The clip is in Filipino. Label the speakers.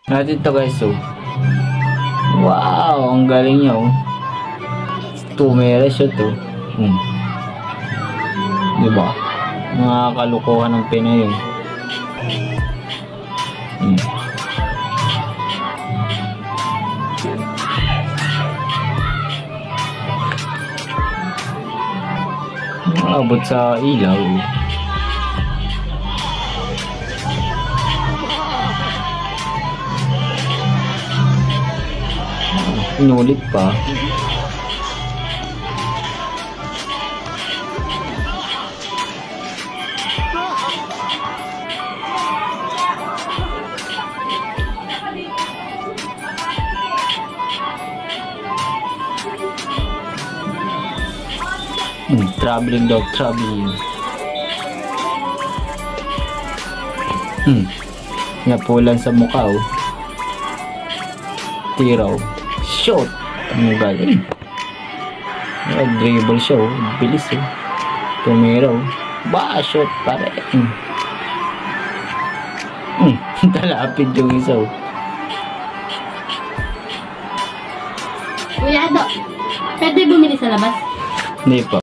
Speaker 1: Natin to guys, oh. Wow, ang galing niya, oh. Tumira siya to. Diba? Mga kalukuhan ng Pinoy, eh. Abot sa ilaw. Inulit pa. Traveling dog, traveling. Napulan sa mukha, oh. Tiraw. Shot. Ang galing. Dribble siya, oh. Bilis, oh. Tumiraw. Ba, shot pa rin. Talapid yung isa, oh.
Speaker 2: Kuya, pwede bumili sa labas?
Speaker 1: Hindi pa.